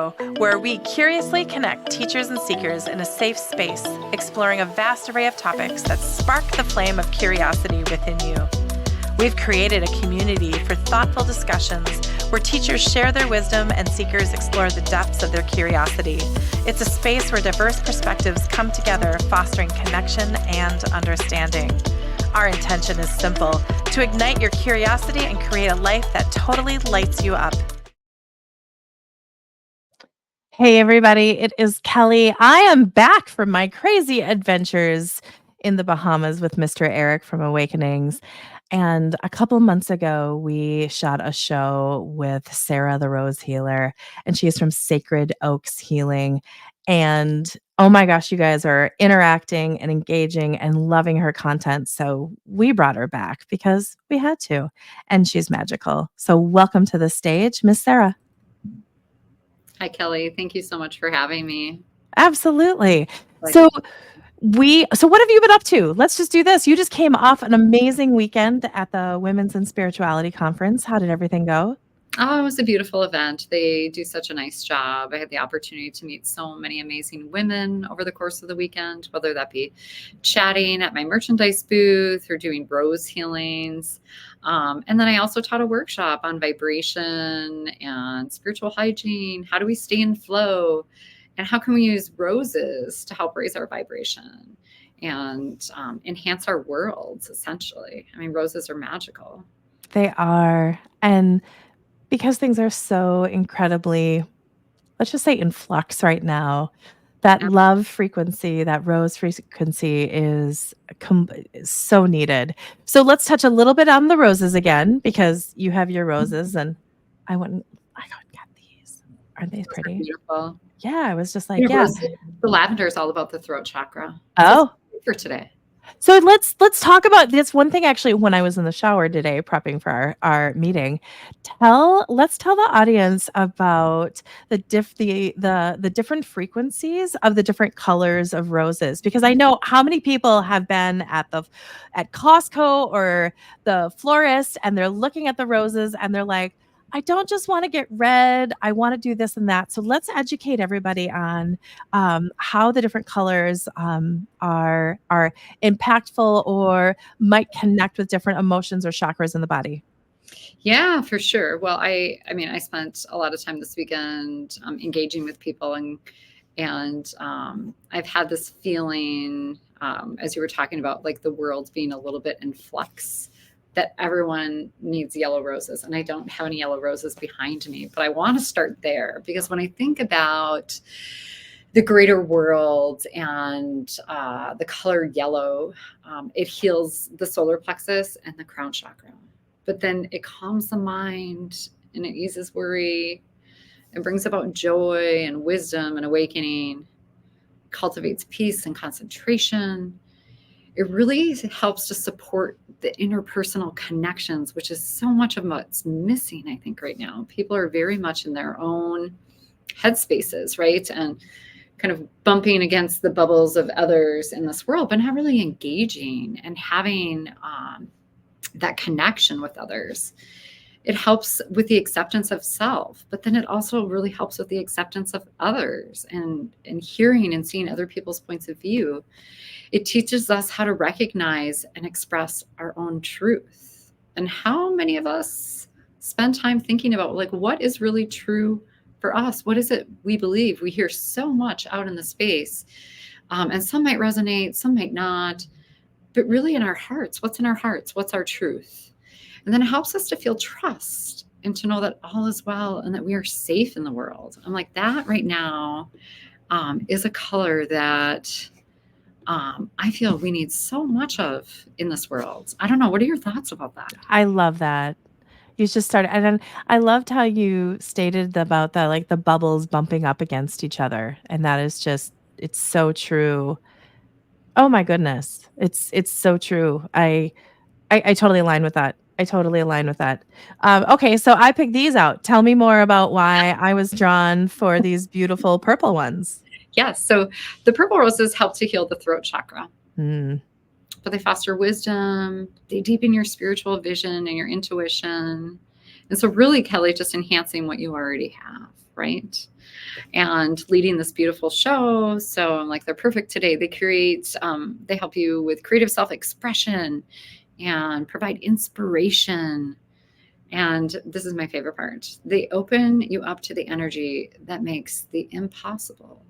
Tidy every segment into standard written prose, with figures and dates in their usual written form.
show where we curiously connect teachers and seekers in a safe space, exploring a vast array of topics that spark the flame of curiosity within you. We've created a community for thoughtful discussions where teachers share their wisdom and seekers explore the depths of their curiosity. It's a space where diverse perspectives come together, fostering connection and understanding. Our intention is simple: to ignite your curiosity and create a life that totally lights you up. Hey, everybody, it is Kelly. I am back from my crazy adventures in the Bahamas with Mr. Eric from Awakenings. And a couple months ago, we shot a show with Sara the Rose Healer, and she is from Sacred Oaks Healing. And oh my gosh, you guys are interacting and engaging and loving her content. So we brought her back because we had to, and she's magical. So welcome to the stage, Miss Sara. Hi, Kelly. Thank you so much for having me. Absolutely. So what have you been up to? Let's just do this. You just came off an amazing weekend at the Women's and Spirituality Conference. How did everything go? Oh, it was a beautiful event. They do such a nice job. I had the opportunity to meet so many amazing women over the course of the weekend, whether that be chatting at my merchandise booth or doing rose healings. And then I also taught a workshop on vibration and spiritual hygiene. How do we stay in flow? And how can we use roses to help raise our vibration and enhance our worlds, essentially? I mean, roses are magical. They are. And because things are so incredibly, let's just say, in flux right now, that love frequency, that rose frequency is so needed. So let's touch a little bit on the roses again, because you have your roses, and I got these. Aren't they pretty? Beautiful. Yeah, I was just like, yeah. The lavender is all about the throat chakra. Oh, for today. So let's talk about this one thing. Actually, when I was in the shower today prepping for our meeting, let's tell the audience about the different frequencies of the different colors of roses, because I know how many people have been at Costco or the florist, and they're looking at the roses and they're like, I don't just want to get red. I want to do this and that. So let's educate everybody on how the different colors are impactful or might connect with different emotions or chakras in the body. Yeah, for sure. Well, I mean, I spent a lot of time this weekend engaging with people, and I've had this feeling, as you were talking about, like the world being a little bit in flux, that everyone needs yellow roses. And I don't have any yellow roses behind me, but I want to start there, because when I think about the greater world and the color yellow, it heals the solar plexus and the crown chakra. But then it calms the mind and it eases worry. It brings about joy and wisdom and awakening, cultivates peace and concentration. It really helps to support the interpersonal connections, which is so much of what's missing, I think, right now. People are very much in their own headspaces, right? And kind of bumping against the bubbles of others in this world, but not really engaging and having that connection with others. It helps with the acceptance of self, but then it also really helps with the acceptance of others and hearing and seeing other people's points of view. It teaches us how to recognize and express our own truth. And how many of us spend time thinking about, like, what is really true for us? What is it we believe? We hear so much out in the space, and some might resonate, some might not, but really in our hearts, what's in our hearts? What's our truth? And then it helps us to feel trust and to know that all is well and that we are safe in the world. I'm like, that right now is a color that I feel we need so much of in this world. I don't know. What are your thoughts about that? I love that. You just started, and then I loved how you stated about the, like, the bubbles bumping up against each other. And that is just, it's so true. Oh my goodness. It's so true. I totally align with that. Okay, so I picked these out. Tell me more about why I was drawn for these beautiful purple ones. Yes. So the purple roses help to heal the throat chakra. But they foster wisdom. They deepen your spiritual vision and your intuition. And so really, Kelly, just enhancing what you already have, right? and leading this beautiful show. So I'm like, they're perfect today. They help you with creative self-expression and provide inspiration. And this is my favorite part. They open you up to the energy that makes the impossible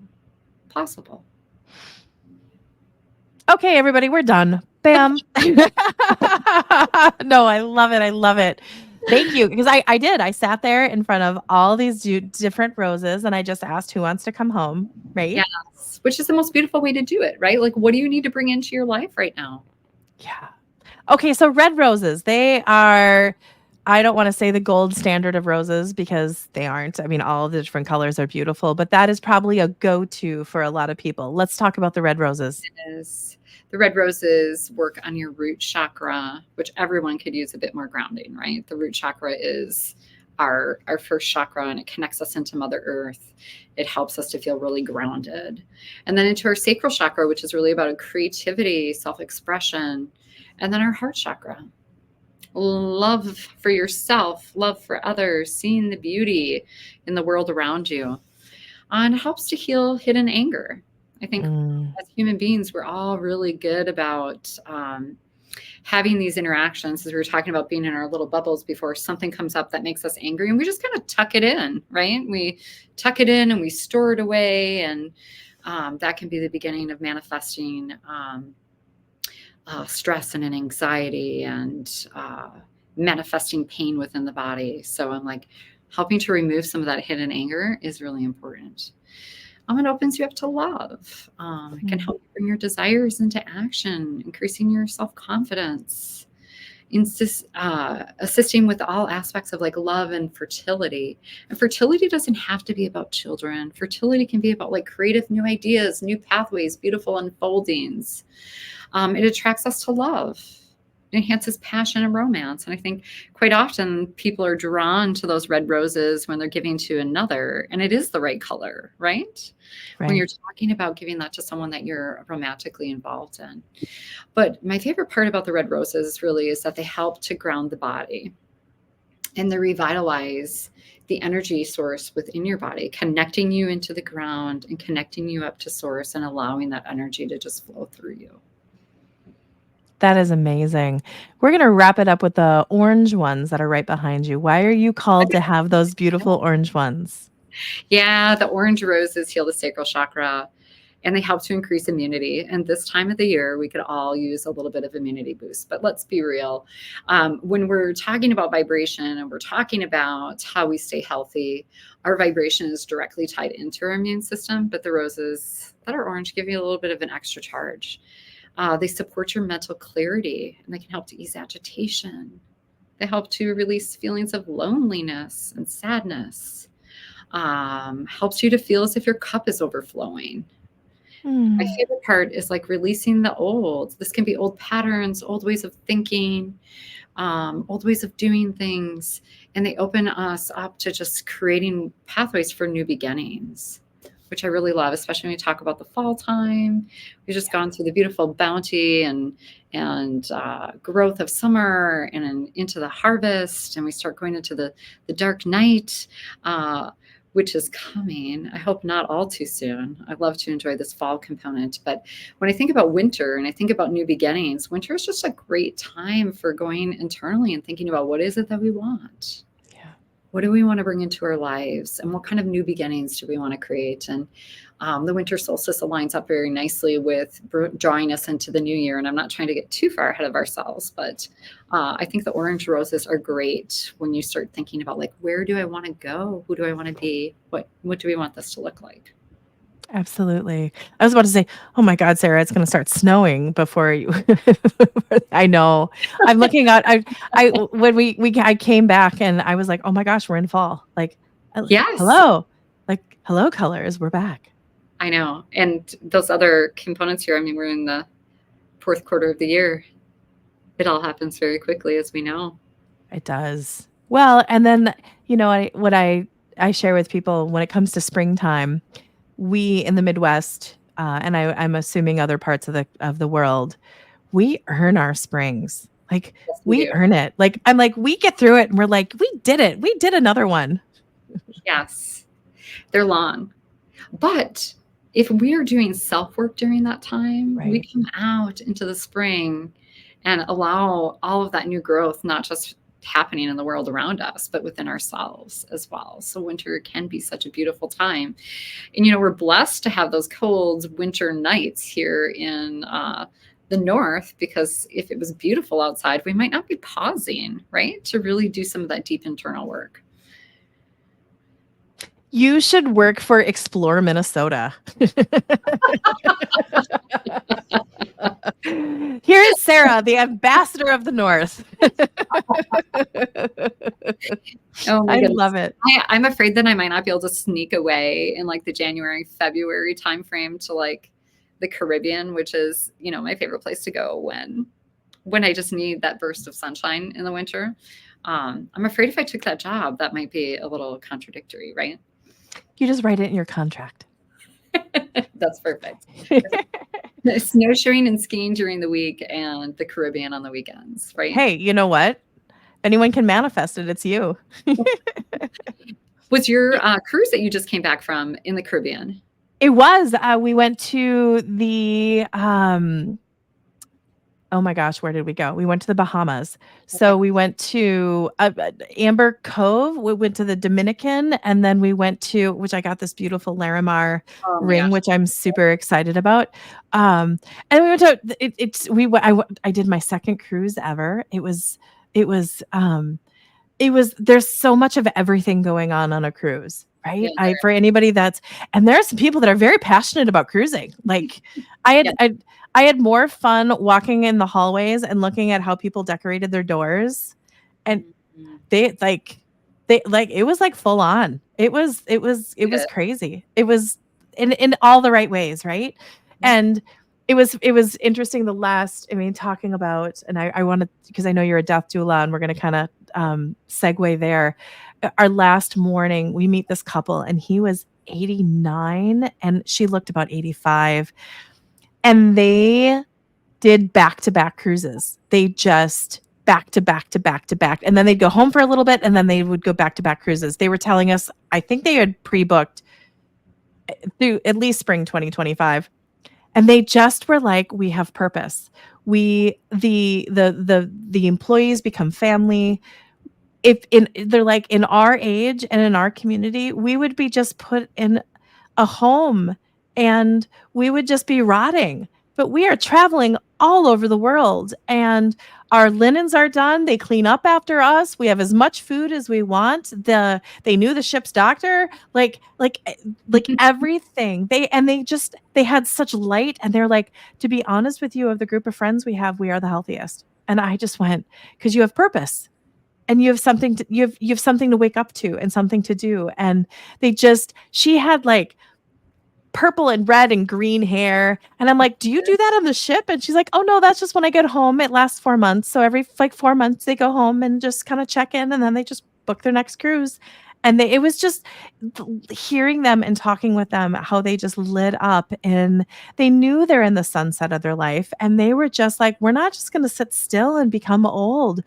possible. Okay, everybody, we're done. Bam. No, I love it. I love it. Thank you. Because I did. I sat there in front of all these different roses and I just asked who wants to come home, right? Yes, which is the most beautiful way to do it, right? Like, what do you need to bring into your life right now? Yeah. Okay, so red roses, they are, I don't want to say the gold standard of roses because they aren't. I mean, all of the different colors are beautiful, but that is probably a go-to for a lot of people. Let's talk about the red roses. Is the red roses work on your root chakra, which everyone could use a bit more grounding, right? The root chakra is our first chakra and it connects us into Mother Earth. It helps us to feel really grounded. And then into our sacral chakra, which is really about creativity, self-expression, and then our heart chakra. Love for yourself, love for others, seeing the beauty in the world around you. And it helps to heal hidden anger. I think Mm, as human beings, we're all really good about having these interactions. As we were talking about being in our little bubbles before, something comes up that makes us angry, and we just kind of tuck it in, right? We tuck it in and we store it away, and that can be the beginning of manifesting stress and an anxiety and manifesting pain within the body. So I'm like, helping to remove some of that hidden anger is really important. It opens you up to love. It can mm. help you bring your desires into action, increasing your self-confidence, assisting with all aspects of like love and fertility. And fertility doesn't have to be about children. Fertility can be about like creative new ideas, new pathways, beautiful unfoldings. It attracts us to love. It enhances passion and romance. And I think quite often people are drawn to those red roses when they're giving to another, and it is the right color, right? When you're Right. talking about giving that to someone that you're romantically involved in. But my favorite part about the red roses really is that they help to ground the body and they revitalize the energy source within your body, connecting you into the ground and connecting you up to source and allowing that energy to just flow through you. That is amazing. We're gonna wrap it up with the orange ones that are right behind you. Why are you called to have those beautiful orange ones? Yeah, the orange roses heal the sacral chakra and they help to increase immunity. And this time of the year, we could all use a little bit of immunity boost. But let's be real. When we're talking about vibration and we're talking about how we stay healthy, our vibration is directly tied into our immune system. But the roses that are orange give you a little bit of an extra charge. They support your mental clarity and they can help to ease agitation. They help to release feelings of loneliness and sadness. Helps you to feel as if your cup is overflowing. My Mm. favorite part is like releasing the old. This can be old patterns, old ways of thinking, old ways of doing things, and they open us up to just creating pathways for new beginnings, which I really love, especially when we talk about the fall time. We've just gone through the beautiful bounty and growth of summer and into the harvest, and we start going into the dark night. Which is coming. I hope not all too soon. I love to enjoy this fall component. But when I think about winter and I think about new beginnings, winter is just a great time for going internally and thinking about what is it that we want? Yeah. What do we want to bring into our lives? And what kind of new beginnings do we want to create? And the winter solstice aligns up very nicely with drawing us into the new year. And I'm not trying to get too far ahead of ourselves, but I think the orange roses are great when you start thinking about like, where do I want to go? Who do I want to be? What do we want this to look like? Absolutely. I was about to say, "Oh my god, Sarah, it's gonna start snowing before you." I know. I'm looking out. I when I came back and I was like, "Oh my gosh, we're in fall." Like, Yes, hello, like hello, colors. We're back. I know. And those other components here, I mean, we're in the fourth quarter of the year. It all happens very quickly, as we know. It does. Well, and then what I share with people when it comes to springtime, we in the Midwest, and I'm assuming other parts of the world, we earn our springs. Like, Yes, we we do. earn it. Like, I'm like, we get through it and we're like, "We did it. We did another one." Yes. They're long. But if we are doing self-work during that time, we Right. come out into the spring and allow all of that new growth, not just happening in the world around us, but within ourselves as well. So winter can be such a beautiful time. And, we're blessed to have those cold winter nights here in the north, because if it was beautiful outside, we might not be pausing, right, to really do some of that deep internal work. You should work for Explore Minnesota. Here is Sarah, the ambassador of the North. Oh my I goodness. love it. I'm afraid that I might not be able to sneak away in like the January, February timeframe to like the Caribbean, which is, my favorite place to go when I just need that burst of sunshine in the winter. I'm afraid if I took that job, that might be a little contradictory, right? You just write it in your contract. That's perfect. Snowshoeing and skiing during the week and the Caribbean on the weekends, right? Hey, you know what? Anyone can manifest it. It's you. Was your cruise that you just came back from in the Caribbean? It was. We went to the oh my gosh, where did we go? We went to the Bahamas. Okay. So we went to Amber Cove. We went to the Dominican, and then we went to, which I got this beautiful Larimar Oh my ring, gosh. which I'm super excited about. And we went to I did my second cruise ever. It was there's so much of everything going on a cruise, Yeah, right? For anybody and there are some people that are very passionate about cruising. Like I yeah. had I had more fun walking in the hallways and looking at how people decorated their doors, and Mhm. they it was like full on. It was Good. crazy. It was in all the right ways, right? Yeah. And it was interesting the last, I mean, talking about, and I wanted, because I know you're a death doula and we're going to kind of segue there. Our last morning, we meet this couple and he was 89 and she looked about 85, and they did back to back cruises. They just back to back to back to back. And then they'd go home for a little bit and then they would go back to back cruises. They were telling us, I think they had pre booked through at least spring 2025. And they just were like, we have purpose. The employees become family. If in They're like, in our age and in our community, we would be just put in a home and we would just be rotting. But we are traveling all over the world and our linens are done. They clean up after us. We have as much food as we want. They knew the ship's doctor, like everything. They had such light, and they're like, to be honest with you, of the group of friends we have, we are the healthiest. And I just went, because you have purpose and you have you have something to wake up to and something to do. And she had like purple and red and green hair. And I'm like, do you do that on the ship? And she's like, oh no, that's just when I get home. It lasts 4 months. So every like 4 months they go home and just kind of check in, and then they just book their next cruise. And it was just hearing them and talking with them, how they just lit up and they knew they're in the sunset of their life. And they were just like, we're not just going to sit still and become old.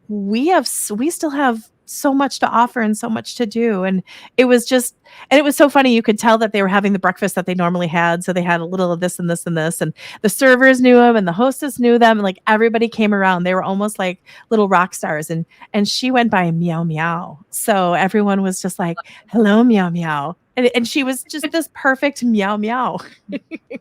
We still have so much to offer and so much to do. And it was just, and it was so funny. You could tell that they were having the breakfast that they normally had. So they had a little of this and this and this. And the servers knew them and the hostess knew them. And like everybody came around. They were almost like little rock stars. And she went by meow meow. So everyone was just like, hello, meow meow. And she was just this perfect meow meow.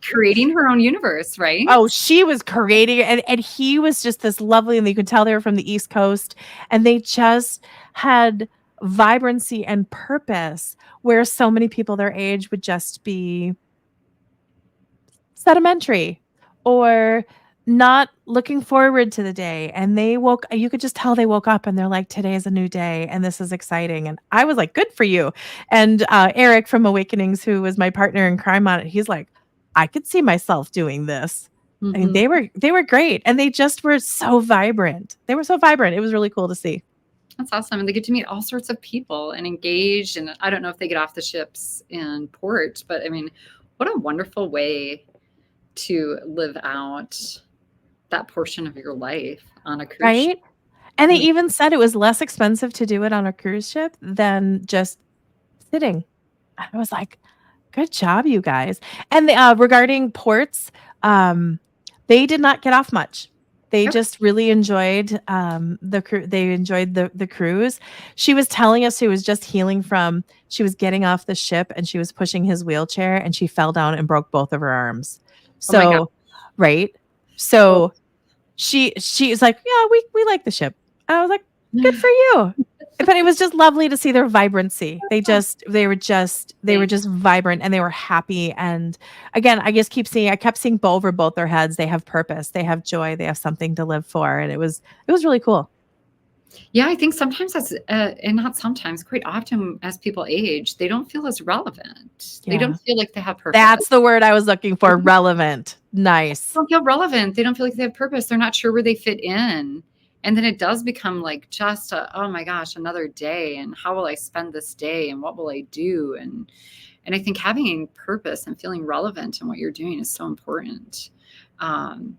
Creating her own universe, right? Oh, she was creating it. And he was just this lovely, and you could tell they were from the East Coast. And they just had vibrancy and purpose, where so many people their age would just be sedimentary or not looking forward to the day. And you could just tell they woke up and they're like, today is a new day and this is exciting. And I was like, good for you. And Eric from Awakenings, who was my partner in crime on it, he's like, I could see myself doing this. I mean, Mhm. they were great, and they just were so vibrant. They were so vibrant. It was really cool to see. That's awesome. And they get to meet all sorts of people and engage. And I don't know if they get off the ships in port, but I mean, what a wonderful way to live out that portion of your life on a cruise ship. Right? And they I mean, even said it was less expensive to do it on a cruise ship than just sitting. I was like, Good job, you guys. And regarding ports, um, they did not get off much. They Okay. just really enjoyed they enjoyed the cruise. She was telling us she was just healing from she was getting off the ship and she was pushing his wheelchair and she fell down and broke both of her arms. Oh my God. So, right? Oh. So she's like, "Yeah, we like the ship." I was like, "Good for you." But it was just lovely to see their vibrancy. They were Thanks. just vibrant and they were happy. And again, I kept seeing over both their heads. They have purpose, they have joy, they have something to live for. And it was really cool. Yeah, I think sometimes that's, and not sometimes, quite often as people age, they don't feel as relevant. They don't Yeah. feel like they have purpose. That's the word I was looking for. Relevant. Nice. Don't feel relevant. They don't feel like they have purpose. They're not sure where they fit in. And then it does become like just a, oh my gosh, another day. And how will I spend this day? And what will I do? And I think having purpose and feeling relevant in what you're doing is so important. Um,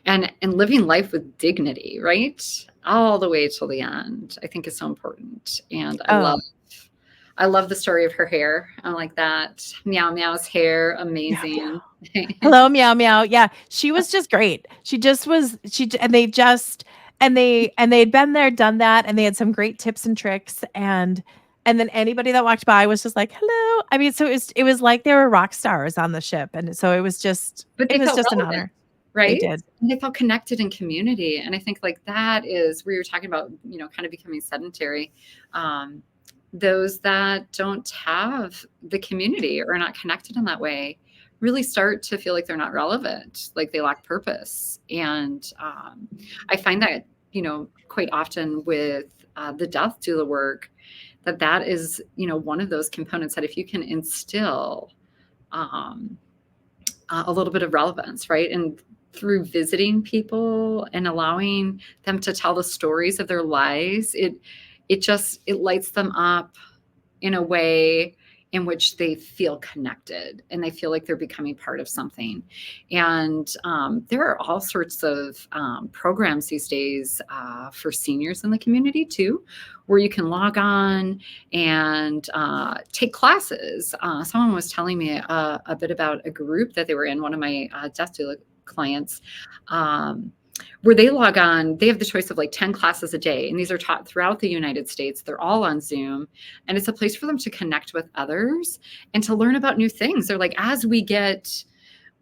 and living life with dignity, right? All the way till the end, I think is so important. And Oh, I love the story of her hair. I like that. Meow Meow's hair, meow meow. amazing. Hello, meow meow. Yeah, she was just great. She just was. And they just and they had been there, done that, and they had some great tips and tricks. And then anybody that walked by was just like, "Hello." I mean, so it was like they were rock stars on the ship, and so But it they was felt just an relevant, honor. They right? did. And they felt connected in community. And I think like that is where you're talking about, kind of becoming sedentary. Um, those that don't have the community or are not connected in that way really start to feel like they're not relevant, like they lack purpose. And I find that, quite often with the death doula work, that is, one of those components that if you can instill um, a little bit of relevance, right? And through visiting people and allowing them to tell the stories of their lives, it lights them up in a way in which they feel connected and they feel like they're becoming part of something. And there are all sorts of programs these days for seniors in the community too, where you can log on and take classes. Someone was telling me a bit about a group that they were in, one of my death doula clients. Where they log on, they have the choice of like 10 classes a day, and these are taught throughout the United States. They're all on Zoom, and it's a place for them to connect with others and to learn about new things. They're like, as we get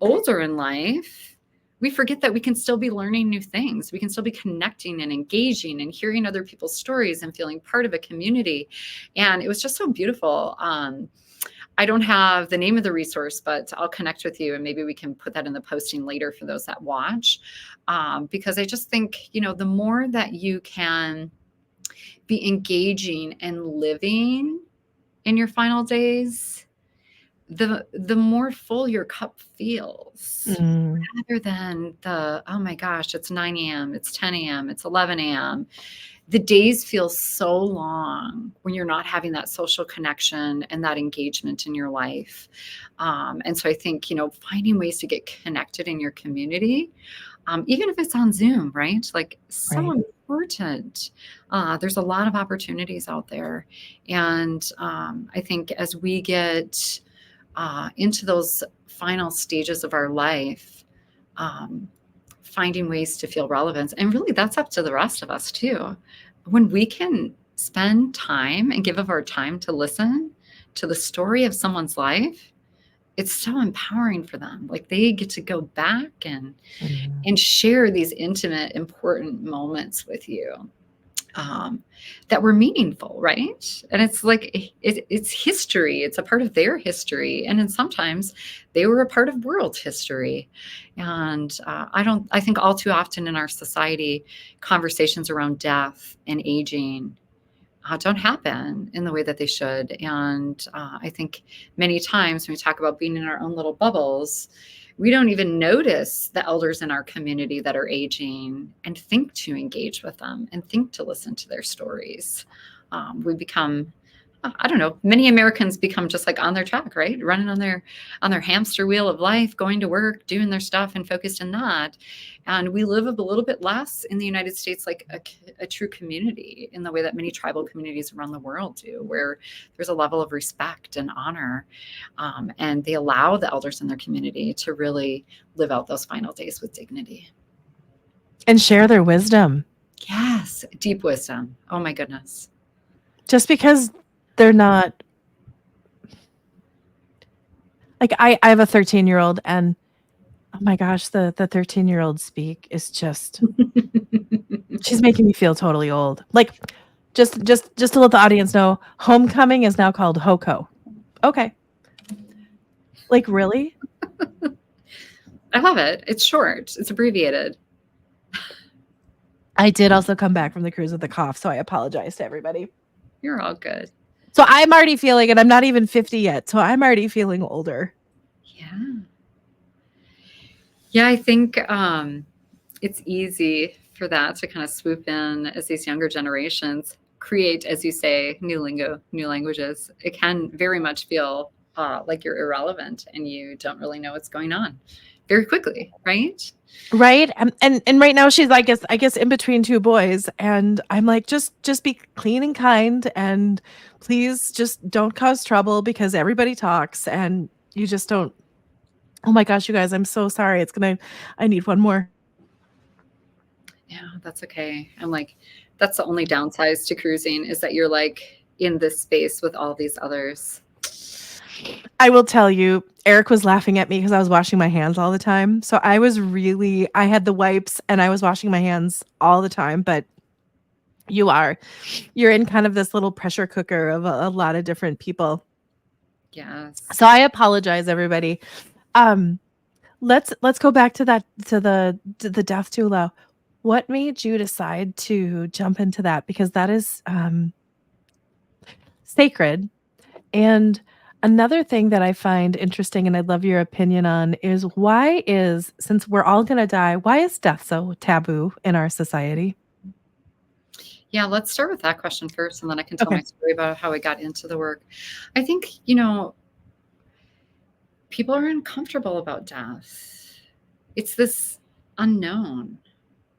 older in life, we forget that we can still be learning new things. We can still be connecting and engaging and hearing other people's stories and feeling part of a community. And it was just so beautiful. I don't have the name of the resource, but I'll connect with you and maybe we can put that in the posting later for those that watch. Because I just think, the more that you can be engaging and living in your final days, the more full your cup feels, Mm, rather than the, oh my gosh, it's 9 a.m., it's 10 a.m., it's 11 a.m. The days feel so long when you're not having that social connection and that engagement in your life. And so I think, finding ways to get connected in your community, even if it's on Zoom, right? Like so right. important. There's a lot of opportunities out there. And I think as we get into those final stages of our life, um, finding ways to feel relevance. And really, that's up to the rest of us too. When we can spend time and give of our time to listen to the story of someone's life, it's so empowering for them. Like they get to go back Mhm. and share these intimate, important moments with you that were meaningful, right? And it's like it's history. It's a part of their history, and then sometimes they were a part of world history. And I think all too often in our society, conversations around death and aging don't happen in the way that they should. And I think many times when we talk about being in our own little bubbles, we don't even notice the elders in our community that are aging and think to engage with them and think to listen to their stories. We become I don't know, many Americans become just like on their track, right? Running on their hamster wheel of life, going to work, doing their stuff and focused in that. And we live a little bit less in the United States like a true community in the way that many tribal communities around the world do, where there's a level of respect and honor. And they allow the elders in their community to really live out those final days with dignity. And share their wisdom. Yes, deep wisdom. Oh my goodness. Just because they're not like I have a 13-year-old and oh my gosh, the 13-year-old speak is just she's making me feel totally old. Like just to let the audience know, homecoming is now called HOCO. Okay. Like really? I love it. It's short. It's abbreviated. I did also come back from the cruise with a cough, so I apologize to everybody. You're all good. So I'm already feeling, and I'm not even 50 yet, so I'm already feeling older. Yeah. Yeah, I think it's easy for that to kind of swoop in as these younger generations create, as you say, new lingo, new languages. It can very much feel like you're irrelevant and you don't really know what's going on very quickly, right? Right? And right now she's I guess in between two boys, and I'm like, just be clean and kind, and please just don't cause trouble because everybody talks and you just don't. Oh my gosh, you guys, I'm so sorry. I need one more. Yeah, that's okay. I'm like, that's the only downsides to cruising is that you're like in this space with all these others. I will tell you, Eric was laughing at me because I was washing my hands all the time. So I had the wipes and I was washing my hands all the time, but you're in kind of this little pressure cooker of a lot of different people. Yes. So I apologize, everybody. Um, let's go back to the death doula. What made you decide to jump into that? Because that is sacred. And another thing that I find interesting and I'd love your opinion on is since we're all going to die, why is death so taboo in our society? Yeah, let's start with that question first, and then I can tell Okay. my story about how I got into the work. I think, people are uncomfortable about death. It's this unknown.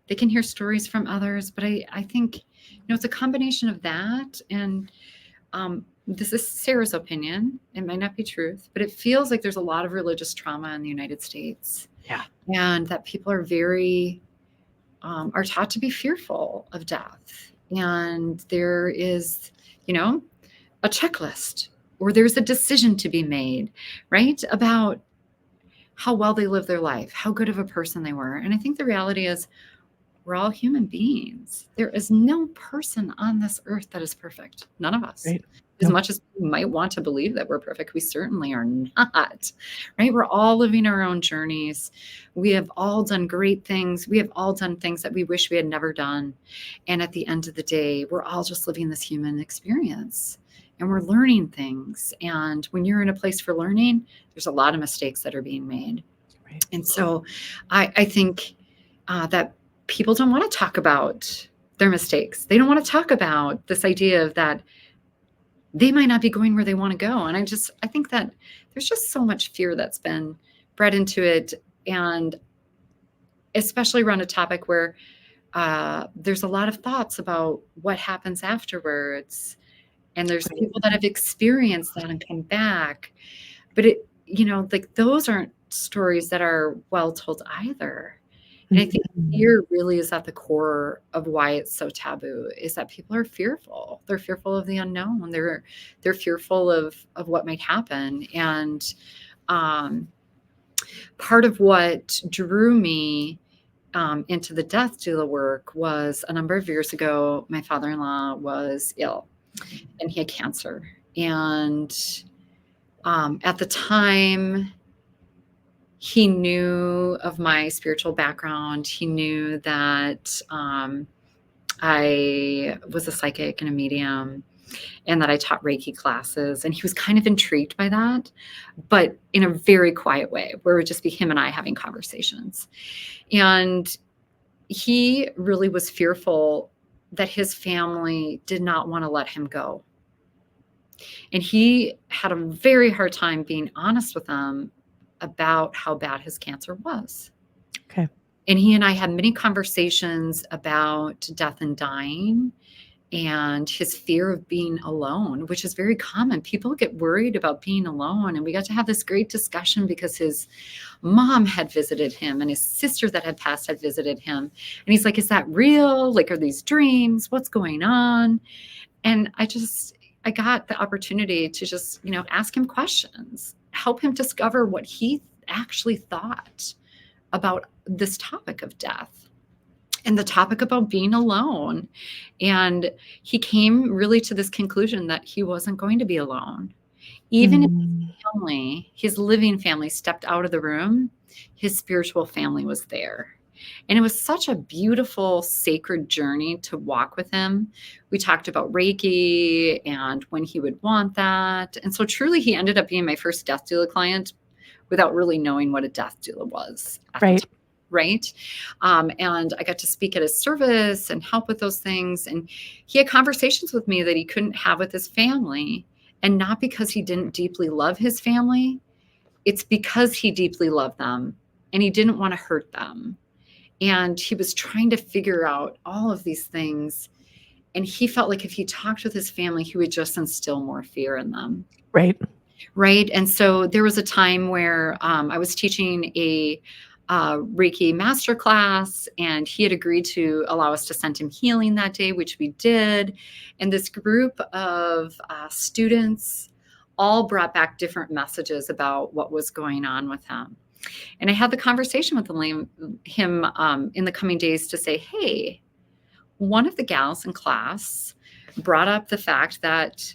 They can hear stories from others, but I think, it's a combination of that and this is Sarah's opinion. It might not be truth, but it feels like there's a lot of religious trauma in the United States. Yeah. And that people are are taught to be fearful of death. And there is, a checklist or there's a decision to be made, right? About how well they live their life, how good of a person they were. And I think the reality is we're all human beings. There is no person on this earth that is perfect. None of us. Right. As Yep. much as we might want to believe that we're perfect, we certainly are not, right? We're all living our own journeys. We have all done great things. We have all done things that we wish we had never done. And at the end of the day, we're all just living this human experience and we're learning things. And when you're in a place for learning, there's a lot of mistakes that are being made. Right. And so I think that people don't want to talk about their mistakes. They don't want to talk about this idea of that they might not be going where they want to go. And I think that there's just so much fear that's been bred into it. And especially around a topic where there's a lot of thoughts about what happens afterwards. And there's Right. people that have experienced that and come back. But like those aren't stories that are well told either. And I think Mhm. fear really is at the core of why it's so taboo, is that people are fearful. They're fearful of the unknown. They're fearful of what might happen. And part of what drew me into the death doula work was a number of years ago, my father-in-law was ill and he had cancer. And at the time, he knew of my spiritual background. He knew that I was a psychic and a medium and that I taught Reiki classes. And he was kind of intrigued by that, but in a very quiet way where it would just be him and I having conversations. And he really was fearful that his family did not want to let him go. And he had a very hard time being honest with them about how bad his cancer was. Okay. And he and I had many conversations about death and dying and his fear of being alone, which is very common. People get worried about being alone. And we got to have this great discussion because his mom had visited him and his sister that had passed had visited him. And he's like, is that real? Like, are these dreams? What's going on? And I got the opportunity to just, ask him questions, help him discover what he actually thought about this topic of death and the topic about being alone. And he came really to this conclusion that he wasn't going to be alone. Even if Mm. his living family stepped out of the room, his spiritual family was there. And it was such a beautiful, sacred journey to walk with him. We talked about Reiki and when he would want that. And so truly, he ended up being my first death doula client without really knowing what a death doula was at the Right. time. Right. And I got to speak at his service and help with those things. And he had conversations with me that he couldn't have with his family. And not because he didn't deeply love his family, it's because he deeply loved them and he didn't want to hurt them. And he was trying to figure out all of these things. And he felt like if he talked with his family, he would just instill more fear in them. Right. Right. And so there was a time where I was teaching a Reiki masterclass, and he had agreed to allow us to send him healing that day, which we did. And this group of students all brought back different messages about what was going on with him. And I had the conversation with him in the coming days to say, hey, one of the gals in class brought up the fact that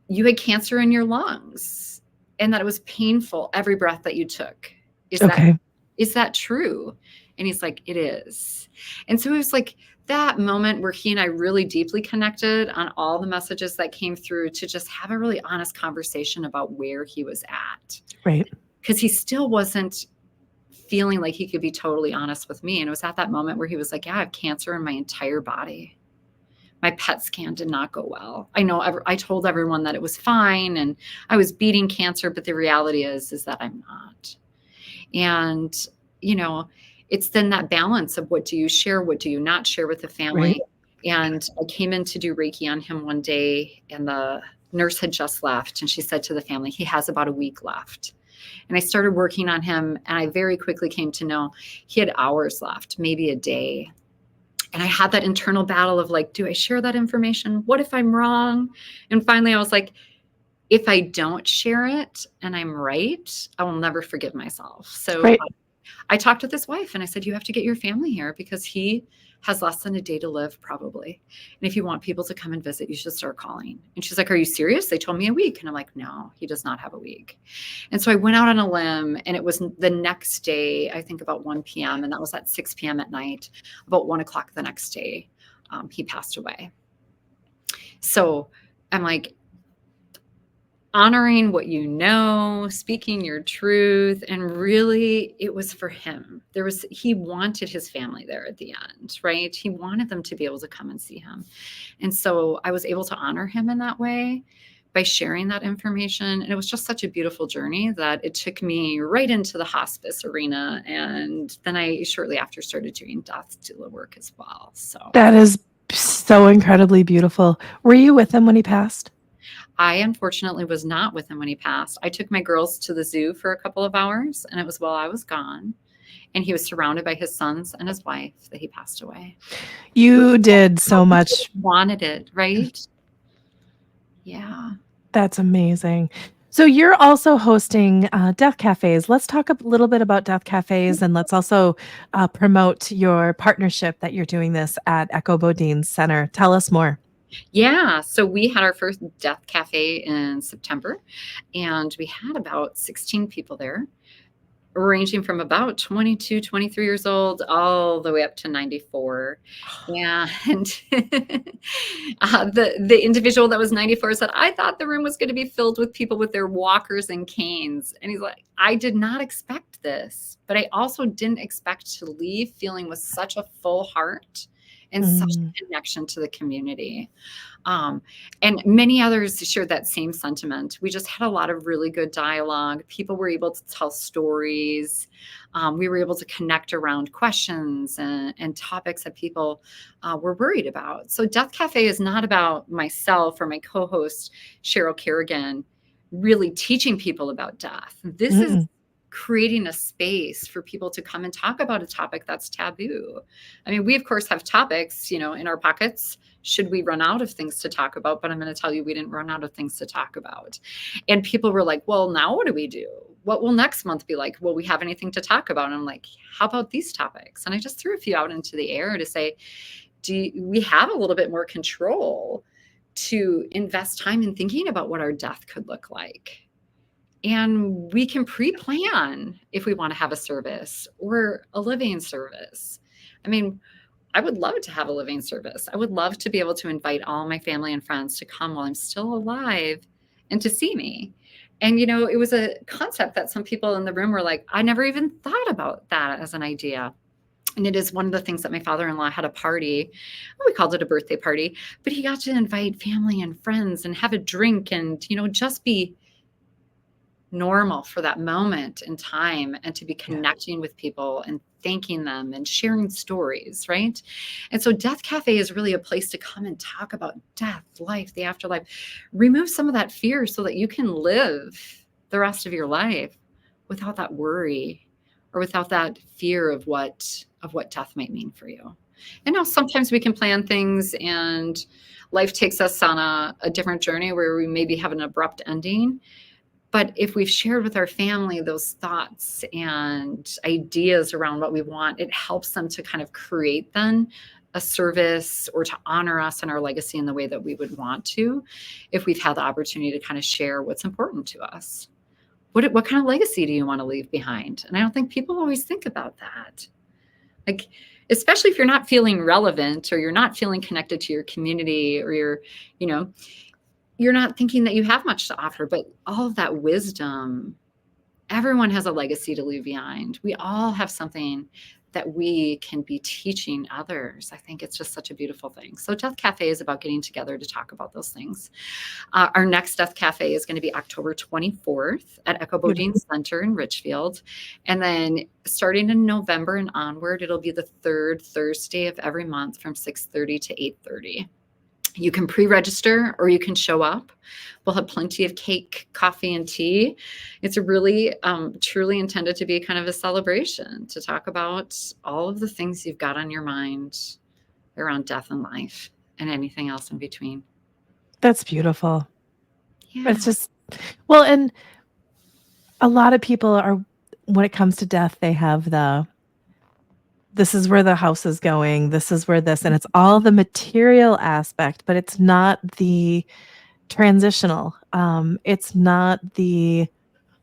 you had cancer in your lungs and that it was painful every breath that you took. Is that true? And he's like, it is. And so it was like that moment where he and I really deeply connected on all the messages that came through to just have a really honest conversation about where he was at. Right. Because he still wasn't feeling like he could be totally honest with me. And it was at that moment where he was like, yeah, I have cancer in my entire body. My PET scan did not go well. I know I told everyone that it was fine and I was beating cancer, but the reality is that I'm not. And, it's then that balance of what do you share, what do you not share with the family. Right. And I came in to do Reiki on him one day, and the nurse had just left, and she said to the family, he has about a week left. And I started working on him, and I very quickly came to know he had hours left, maybe a day. And I had that internal battle of like, do I share that information? What if I'm wrong? And finally I was like, if I don't share it and I'm right, I will never forgive myself. So Right. I talked with his wife and I said, you have to get your family here because he has less than a day to live probably. And if you want people to come and visit, you should start calling. And she's like, are you serious? They told me a week. And I'm like, no, he does not have a week. And so I went out on a limb, and it was the next day, I think about 1 p.m. And that was at 6 p.m. at night. About 1 o'clock the next day, he passed away. So I'm like, honoring what you know, speaking your truth. And really it was for him. He wanted his family there at the end, right? He wanted them to be able to come and see him. And so I was able to honor him in that way by sharing that information. And it was just such a beautiful journey that it took me right into the hospice arena. And then I shortly after started doing death doula work as well. So That is so incredibly beautiful. Were you with him when he passed? I unfortunately was not with him when he passed. I took my girls to the zoo for a couple of hours, and it was while I was gone. And he was surrounded by his sons and his wife that he passed away. You did so much. Wanted it, right? Yeah. That's amazing. So you're also hosting death cafes. Let's talk a little bit about death cafes, and let's also promote your partnership that you're doing this at Echo Bodine Center. Tell us more. Yeah. So we had our first death cafe in September, and we had about 16 people there, ranging from about 22, 23 years old, all the way up to 94. And the individual that was 94 said, I thought the room was going to be filled with people with their walkers and canes. And he's like, I did not expect this, but I also didn't expect to leave feeling with such a full heart and such Mm. a connection to the community. Um, and many others shared that same sentiment. We just had a lot of really good dialogue. People were able to tell stories. We were able to connect around questions and topics that people were worried about. So, Death Cafe is not about myself or my co host, Cheryl Kerrigan, really teaching people about death. This is Mm-mm. creating a space for people to come and talk about a topic that's taboo. I mean, we, of course, have topics, in our pockets should we run out of things to talk about, but I'm going to tell you we didn't run out of things to talk about. And people were like, well, now what do we do? What will next month be like? Will we have anything to talk about? And I'm like, how about these topics? And I just threw a few out into the air to say, we have a little bit more control to invest time in thinking about what our death could look like? And we can pre-plan if we want to have a service or a living service. I mean, I would love to have a living service. I would love to be able to invite all my family and friends to come while I'm still alive and to see me. And, it was a concept that some people in the room were like, I never even thought about that as an idea. And it is one of the things that my father-in-law had a party. We called it a birthday party, but he got to invite family and friends and have a drink and, just be normal for that moment in time and to be connecting with people and thanking them and sharing stories, right? And so Death Cafe is really a place to come and talk about death, life, the afterlife. Remove some of that fear so that you can live the rest of your life without that worry or without that fear of what death might mean for you. And now sometimes we can plan things and life takes us on a different journey where we maybe have an abrupt ending. But if we've shared with our family those thoughts and ideas around what we want, it helps them to kind of create then a service or to honor us and our legacy in the way that we would want to if we've had the opportunity to kind of share what's important to us. What kind of legacy do you want to leave behind? And I don't think people always think about that. Like, especially if you're not feeling relevant or you're not feeling connected to your community or you're not thinking that you have much to offer, but all of that wisdom, everyone has a legacy to leave behind. We all have something that we can be teaching others. I think it's just such a beautiful thing. So Death Cafe is about getting together to talk about those things. Our next Death Cafe is going to be October 24th at Echo Bodine Center in Richfield. And then starting in November and onward, it'll be the third Thursday of every month from 6:30 to 8:30. You can pre-register or you can show up. We'll have plenty of cake, coffee, and tea. It's really truly intended to be kind of a celebration to talk about all of the things you've got on your mind around death and life and anything else in between. That's beautiful. Yeah. It's just, well, and a lot of people are, when it comes to death, they have this is where the house is going, this is where this, and it's all the material aspect, but it's not the transitional. It's not the,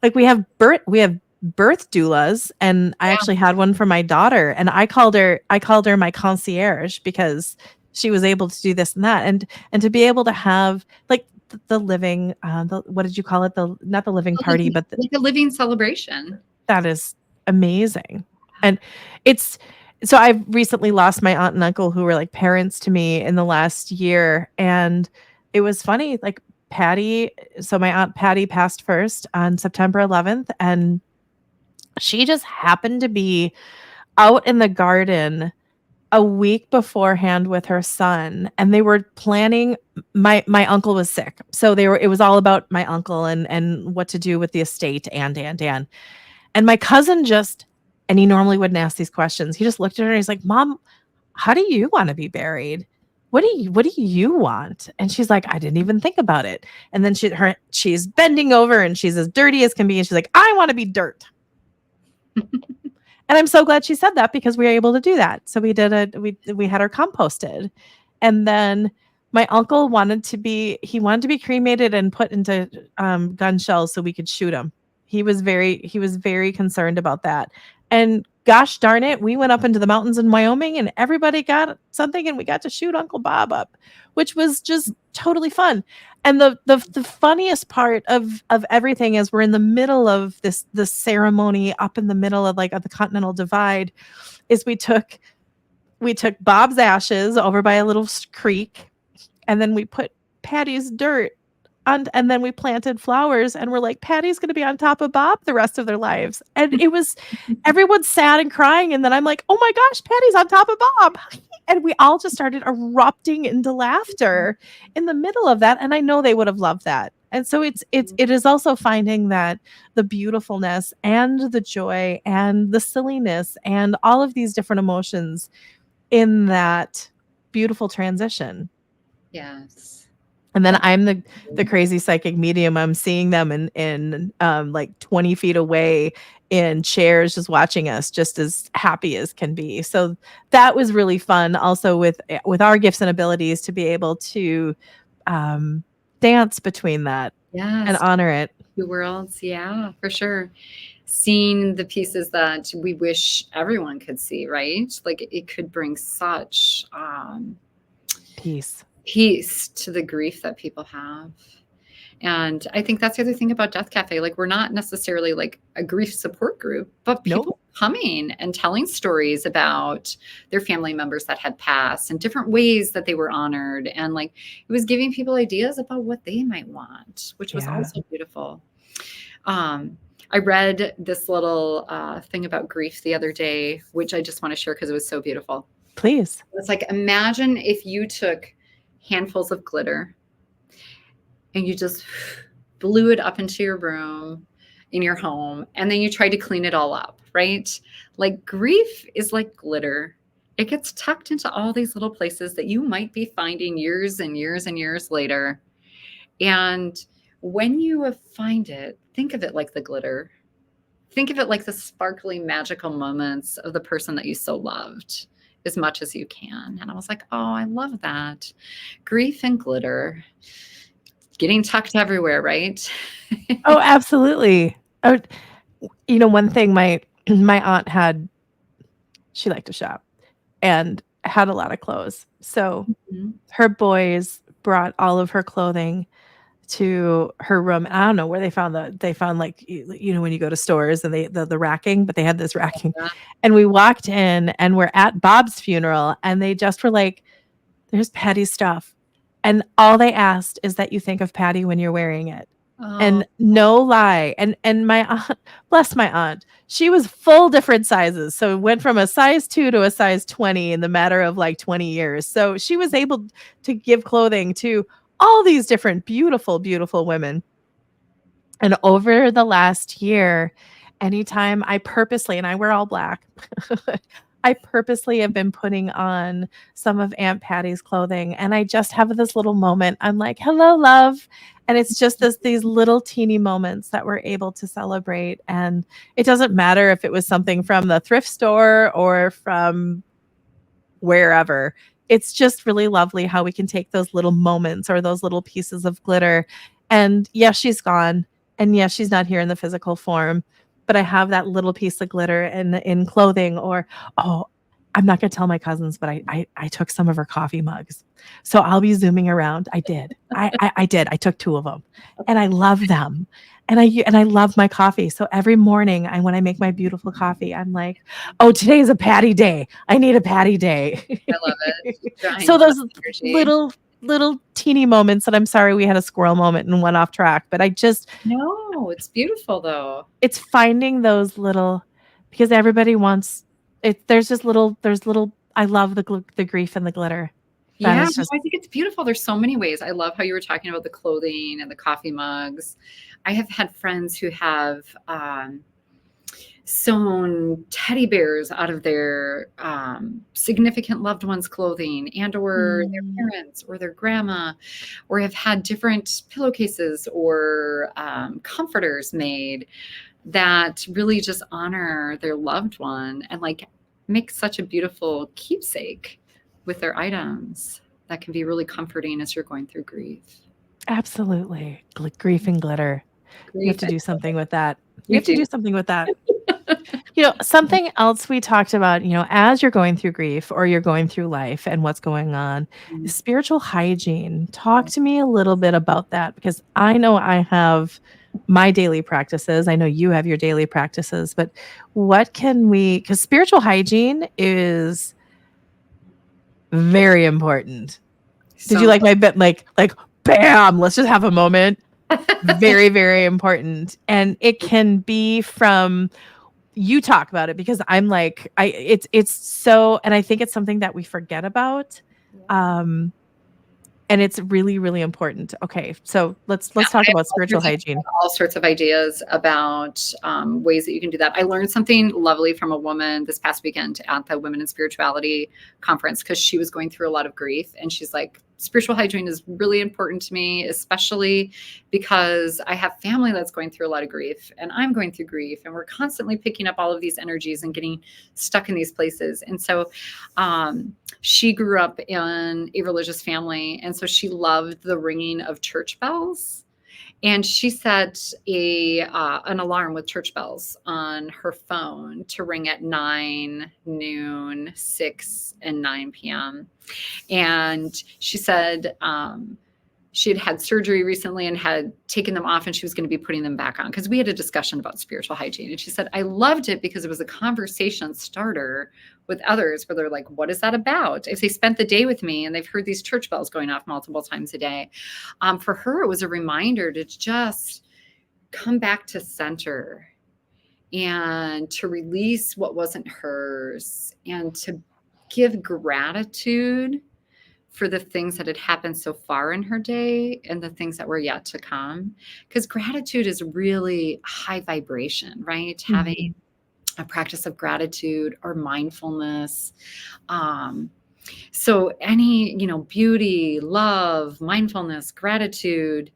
like, we have birth doulas, and I actually had one for my daughter, and I called her my concierge because she was able to do this and that, and to be able to have like the living, what did you call it? Not the living party, but like a living celebration. that is amazing. And it's, so I've recently lost my aunt and uncle who were like parents to me in the last year. And it was funny, like Patty, so my aunt Patty passed first on September 11th, and she just happened to be out in the garden a week beforehand with her son, and they were planning, my uncle was sick. So it was all about my uncle and what to do with the estate and my cousin just, and he normally wouldn't ask these questions. He just looked at her and he's like, "Mom, how do you want to be buried? What do you want?" And she's like, "I didn't even think about it." And then she's bending over and she's as dirty as can be. And she's like, "I want to be dirt." And I'm so glad she said that because we were able to do that. So we had her composted. And then my uncle wanted to be cremated and put into gun shells so we could shoot him. He was very concerned about that. And gosh darn it, we went up into the mountains in Wyoming and everybody got something and we got to shoot Uncle Bob up, which was just totally fun. And the funniest part of everything is we're in the middle of this ceremony up in the middle of the Continental Divide, is we took we took Bob's ashes over by a little creek, and then we put Patty's dirt on, and then we planted flowers, and we're like, Patty's going to be on top of Bob the rest of their lives. And it was, everyone's sad and crying. And then I'm like, oh my gosh, Patty's on top of Bob. And we all just started erupting into laughter in the middle of that. And I know they would have loved that. And so it is also finding that the beautifulness and the joy and the silliness and all of these different emotions in that beautiful transition. Yes. And then That's I'm the crazy psychic medium. I'm seeing them in like 20 feet away in chairs just watching us, just as happy as can be. So that was really fun also with our gifts and abilities to be able to dance between that and yes. honor it. Two worlds. Yeah, for sure. Seeing the pieces that we wish everyone could see, right? Like it could bring such Peace. peace to the grief that people have. And I think that's the other thing about Death Cafe. Like, we're not necessarily like a grief support group, but people Nope. coming and telling stories about their family members that had passed and different ways that they were honored. And like, it was giving people ideas about what they might want, which was Yeah. also beautiful. I read this little thing about grief the other day, which I just want to share because it was so beautiful. Please. It's like, imagine if you took handfuls of glitter and you just blew it up into your room in your home, and then you tried to clean it all up, right? Like, grief is like glitter. It gets tucked into all these little places that you might be finding years and years and years later. And when you find it, think of it like the glitter. Think of it like the sparkly, magical moments of the person that you so loved as much as you can. And I was like, oh, I love that. Grief and glitter getting tucked everywhere, right? Oh, absolutely. Oh, one thing my aunt had, she liked to shop and had a lot of clothes. So Mhm. her boys brought all of her clothing to her room. I don't know where they found like, when you go to stores and the racking, but they had this racking. Yeah. And we walked in and we're at Bob's funeral and they just were like, there's Patty's stuff. And all they asked is that you think of Patty when you're wearing it. Oh, And no lie. And my aunt, bless my aunt, she was full different sizes. So it went from a size 2 to a size 20 in the matter of like 20 years. So she was able to give clothing to all these different beautiful, beautiful women. And over the last year, anytime I purposely, and I wear all black, I purposely have been putting on some of Aunt Patty's clothing. And I just have this little moment. I'm like, hello, love. And it's just these little teeny moments that we're able to celebrate. And it doesn't matter if it was something from the thrift store or from wherever. It's just really lovely how we can take those little moments or those little pieces of glitter. And yes, she's gone. And yes, she's not here in the physical form, but I have that little piece of glitter in clothing. Or, oh, I'm not gonna tell my cousins, but I took some of her coffee mugs. So I'll be zooming around. I did. I did. I took 2 of them and I love them. And I love my coffee. So every morning when I make my beautiful coffee, I'm like, oh, today's a Patty day. I need a Patty day. I love it. Drawing So love those energy. little teeny moments, and I'm sorry we had a squirrel moment and went off track, but No, it's beautiful though. it's finding those little, because everybody wants it. There's little, I love the grief and the glitter. That Yeah, is no, just I think it's beautiful. There's so many ways. I love how you were talking about the clothing and the coffee mugs. I have had friends who have sewn teddy bears out of their significant loved ones' clothing and or their Mm, parents or their grandma, or have had different pillowcases or comforters made that really just honor their loved one and like make such a beautiful keepsake with their items that can be really comforting as you're going through grief. absolutely. Grief and glitter. You have Grief, to I do love something it. with that. You Me have to too. do something with that. Something else we talked about, as you're going through grief or you're going through life and what's going on, is spiritual hygiene. Talk to me a little bit about that because I know I have my daily practices. I know you have your daily practices, but what can we, because spiritual hygiene is Very important. Did you So like my bit? Like, bam, let's just have a moment. Very, very important. And it can be from you talk about it because I'm like, it's so, and I think it's something that we forget about. Um, and it's really, really important. Okay. So let's talk I have about spiritual hygiene. all sorts of ideas about ways that you can do that. I learned something lovely from a woman this past weekend at the Women in Spirituality conference because she was going through a lot of grief. And she's like, spiritual hygiene is really important to me, especially because I have family that's going through a lot of grief and I'm going through grief. And we're constantly picking up all of these energies and getting stuck in these places. And so she grew up in a religious family. And so she loved the ringing of church bells, and she set an alarm with church bells on her phone to ring at 9, noon, 6, and 9 p.m. And she said she had surgery recently and had taken them off, and she was going to be putting them back on because we had a discussion about spiritual hygiene. And she said, I loved it because it was a conversation starter with others where they're like, what is that about? If they spent the day with me and they've heard these church bells going off multiple times a day, for her, it was a reminder to just come back to center and to release what wasn't hers and to give gratitude for the things that had happened so far in her day and the things that were yet to come. Because gratitude is really high vibration, right? Mhm. Having a practice of gratitude or mindfulness. Um, so any, beauty, love, mindfulness, gratitude,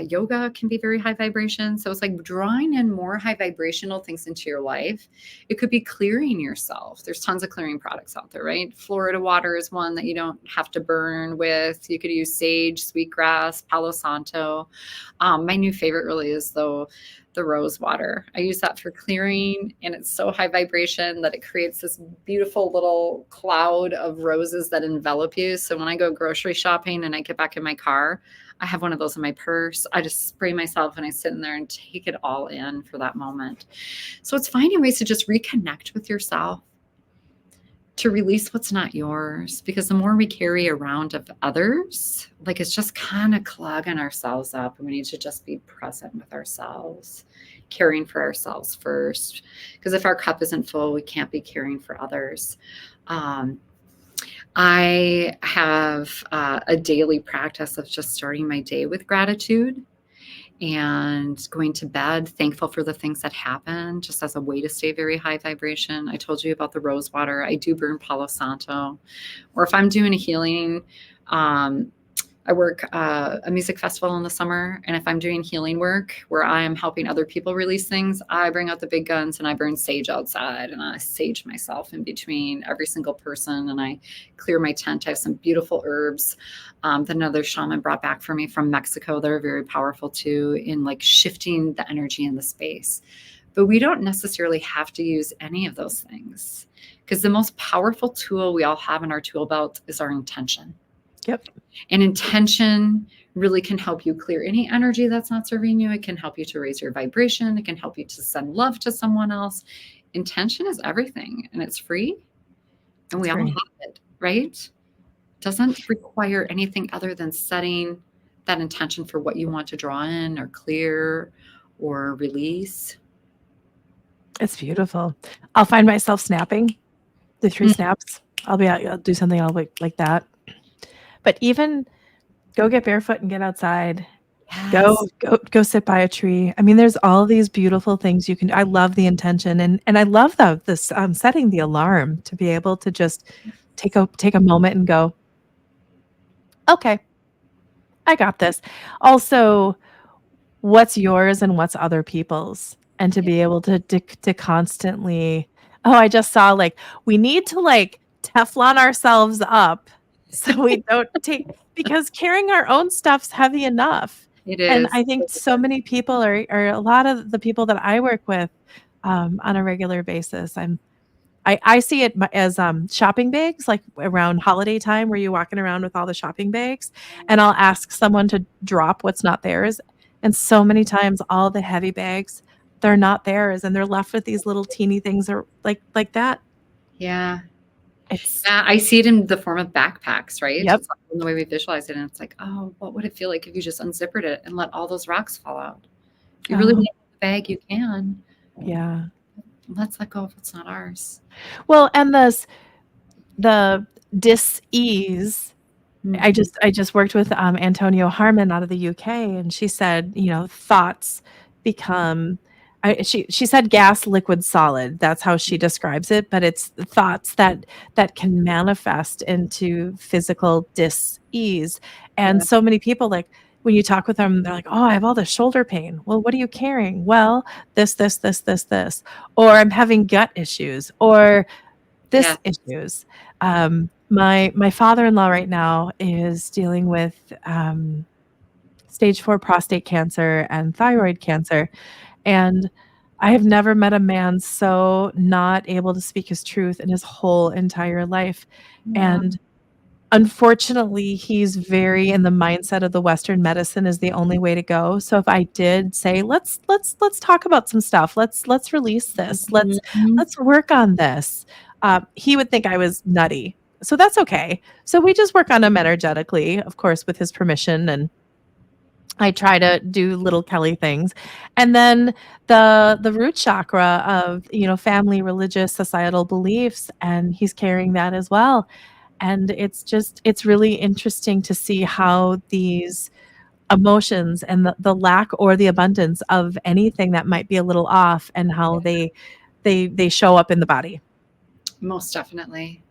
yoga can be very high vibration. So it's like drawing in more high vibrational things into your life. It could be clearing yourself. There's tons of clearing products out there, right? Florida water is one that you don't have to burn with. You could use sage, sweetgrass, Palo Santo. My new favorite really is the rose water. I use that for clearing, and it's so high vibration that it creates this beautiful little cloud of roses that envelop you. So when I go grocery shopping and I get back in my car, I have one of those in my purse. I just spray myself and I sit in there and take it all in for that moment. So it's finding ways to just reconnect with yourself, to release what's not yours, because the more we carry around of others, like it's just kind of clogging ourselves up, and we need to just be present with ourselves, caring for ourselves first, because if our cup isn't full, we can't be caring for others. um, I have a daily practice of just starting my day with gratitude and going to bed thankful for the things that happen, just as a way to stay very high vibration. I told you about the rose water. I do burn Palo Santo. Or if I'm doing a healing, um, I work a music festival in the summer. And if I'm doing healing work where I am helping other people release things, I bring out the big guns and I burn sage outside and I sage myself in between every single person, and I clear my tent. I have some beautiful herbs that another shaman brought back for me from Mexico that are very powerful too in like shifting the energy in the space. But we don't necessarily have to use any of those things, because the most powerful tool we all have in our tool belt is our intention. Yep. And intention really can help you clear any energy that's not serving you. It can help you to raise your vibration. It can help you to send love to someone else. Intention is everything, and it's free, and It's we all very have it, right? Doesn't require anything other than setting that intention for what you want to draw in or clear or release. it's beautiful. I'll find myself snapping, the 3 snaps. I'll do something like that. But even go get barefoot and get outside. Go Yes. go sit by a tree. I mean, there's all these beautiful things you can I love the intention, and I love this, setting the alarm to be able to just take a moment and go, "Okay, I got this." Also, what's yours and what's other people's, and to Yeah. be able to constantly oh, I just saw, like, we need to, like, Teflon ourselves up so we don't take because carrying our own stuff's heavy enough, It and is. I think so many people are a lot of the people that I work with, on a regular basis, I see it as, shopping bags, like, around holiday time where you're walking around with all the shopping bags, and I'll ask someone to drop what's not theirs, and so many times, all the heavy bags, they're not theirs, and they're left with these little teeny things or like that. Yeah. It's Yeah, I see it in the form of backpacks, right? Yep. It's like in the way we visualize it, and it's like, "Oh, what would it feel like if you just unzippered it and let all those rocks fall out? If you really Oh, want the bag, you can. yeah. Let's let go of what's not ours." Well, and the dis-ease Mhm. I just worked with, Antonio Harmon out of the UK, and she said, thoughts become she said gas, liquid, solid. That's how she describes it, but it's the thoughts that can manifest into physical dis-ease, and Yeah. so many people, like, when you talk with them, they're like, "Oh, I have all this shoulder pain." "Well, what are you carrying?" "Well, this," or "I'm having gut issues," or Yeah. this issues. My father-in-law right now is dealing with, stage 4 prostate cancer and thyroid cancer, and I have never met a man so not able to speak his truth in his whole entire life, Yeah. and unfortunately, he's very in the mindset of the Western medicine is the only way to go. So if I did say, "Let's talk about some stuff. Let's release this. Mhm. Let's work on this," he would think I was nutty. So that's okay. So we just work on him energetically, of course, with his permission, and I try to do little Kelly things. And then the root chakra of, family, religious, societal beliefs, and he's carrying that as well. And it's really interesting to see how these emotions and the lack or the abundance of anything that might be a little off and how they show up in the body. Most definitely.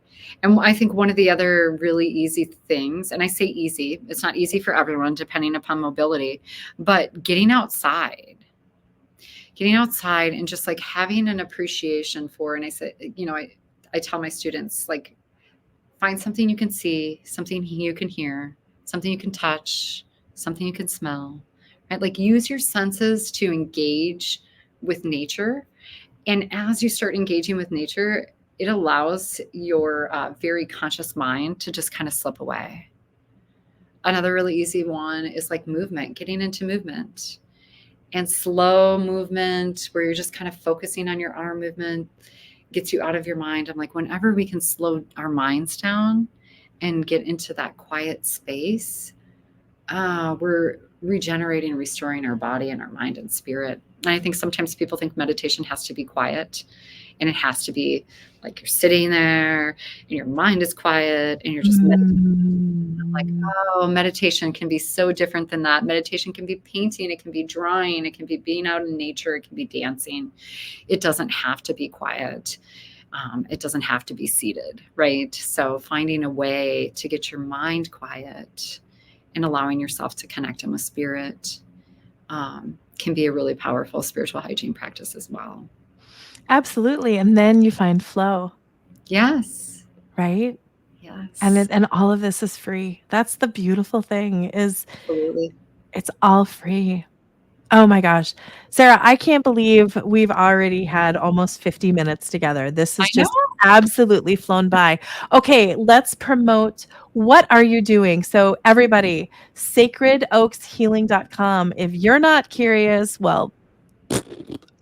And I think one of the other really easy things, and I say easy, it's not easy for everyone depending upon mobility, but getting outside and just like having an appreciation for, and I say, I tell my students, like, find something you can see, something you can hear, something you can touch, something you can smell, right? Like use your senses to engage with nature. And as you start engaging with nature, it allows your very conscious mind to just kind of slip away. Another really easy one is like movement, getting into movement and slow movement where you're just kind of focusing on your arm movement gets you out of your mind. I'm like, whenever we can slow our minds down and get into that quiet space, we're regenerating, restoring our body and our mind and spirit. And I think sometimes people think meditation has to be quiet and it has to be like you're sitting there and your mind is quiet and you're just meditating. I'm like, Mm. oh, meditation can be so different than that. Meditation can be painting, it can be drawing, it can be being out in nature, it can be dancing. It doesn't have to be quiet. It doesn't have to be seated, right? So finding a way to get your mind quiet and allowing yourself to connect in with spirit can be a really powerful spiritual hygiene practice as well. Absolutely, and then you find flow, Yes. right? Yes. And all of this is free. That's the beautiful thing is Absolutely. it's all free. Oh my gosh. Sarah, I can't believe we've already had almost 50 minutes together. This I has know. just absolutely flown by. Okay, let's promote what are you doing? So everybody, sacredoakshealing.com. If you're not curious, well,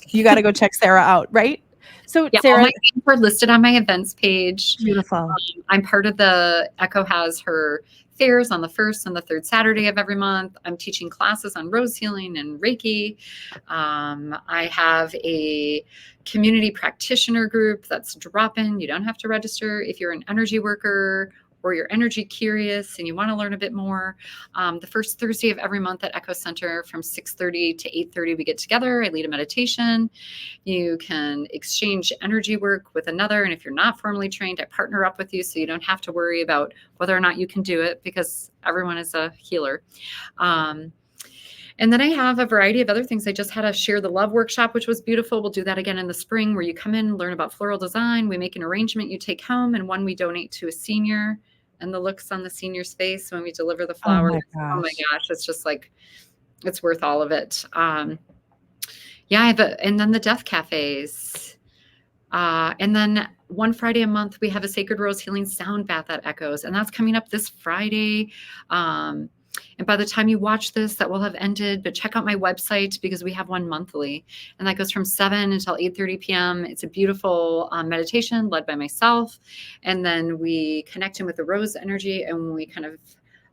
you got to go check Sarah out, right? So Yeah, all Sarah, my names are listed on my events page. beautiful. I'm part of the Echo has her fairs on the first and the third Saturday of every month. I'm teaching classes on rose healing and Reiki. I have a community practitioner group that's drop-in. You don't have to register if you're an energy worker or you're energy curious and you want to learn a bit more. The first Thursday of every month at Echo Center from 6:30 to 8:30, we get together. I lead a meditation. You can exchange energy work with another. And if you're not formally trained, I partner up with you so you don't have to worry about whether or not you can do it because everyone is a healer. Um, and then I have a variety of other things. I just had a Share the Love workshop, which was beautiful. We'll do that again in the spring where you come in, learn about floral design. We make an arrangement you take home, and one we donate to a senior. And the looks on the senior's face when we deliver the Oh flowers, my oh my gosh. gosh, it's just like, it's worth all of it. Yeah, and then the death cafes. And then one Friday a month, we have a Sacred Rose Healing Sound Bath at Echoes, and that's coming up this Friday. And And by the time you watch this, that will have ended. But check out my website because we have one monthly, and that goes from 7 until 8:30 p.m. It's a beautiful meditation led by myself, and then we connect in with the rose energy, and we kind of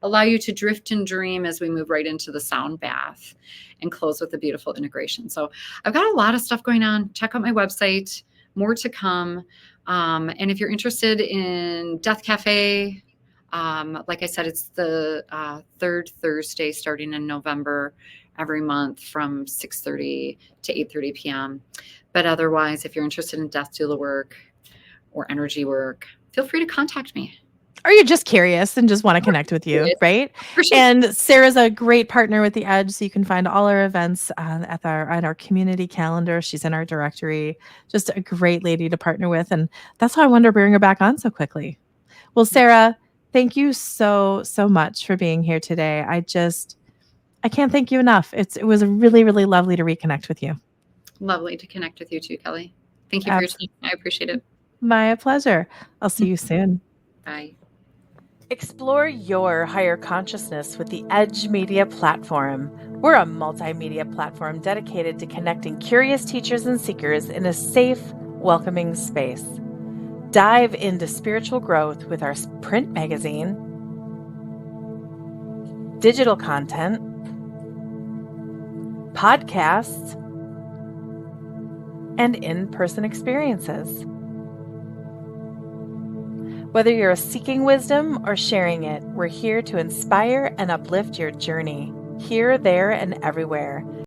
allow you to drift and dream as we move right into the sound bath and close with a beautiful integration. So I've got a lot of stuff going on. Check out my website, more to come. And if you're interested in Death Cafe, like I said, it's the third Thursday starting in November every month from 6:30 to 8:30 p.m. But otherwise, if you're interested in death doula work or energy work, feel free to contact me. Or you're just curious and just want to connect with you, right? For sure. And Sarah's a great partner with The Edge, so you can find all our events at our community calendar. She's in our directory. Just a great lady to partner with, and that's how I wanted to bring her back on so quickly. Well, Sarah, thank you so much for being here today. I can't thank you enough. It was really lovely to reconnect with you. Lovely to connect with you too, Kelly. Thank you for your time. I appreciate it. My pleasure. I'll see you soon. Bye. Explore your higher consciousness with the Edge Media Platform. We're a multimedia platform dedicated to connecting curious teachers and seekers in a safe, welcoming space. Dive into spiritual growth with our print magazine, digital content, podcasts, and in-person experiences. Whether you're seeking wisdom or sharing it, we're here to inspire and uplift your journey, here, there, and everywhere.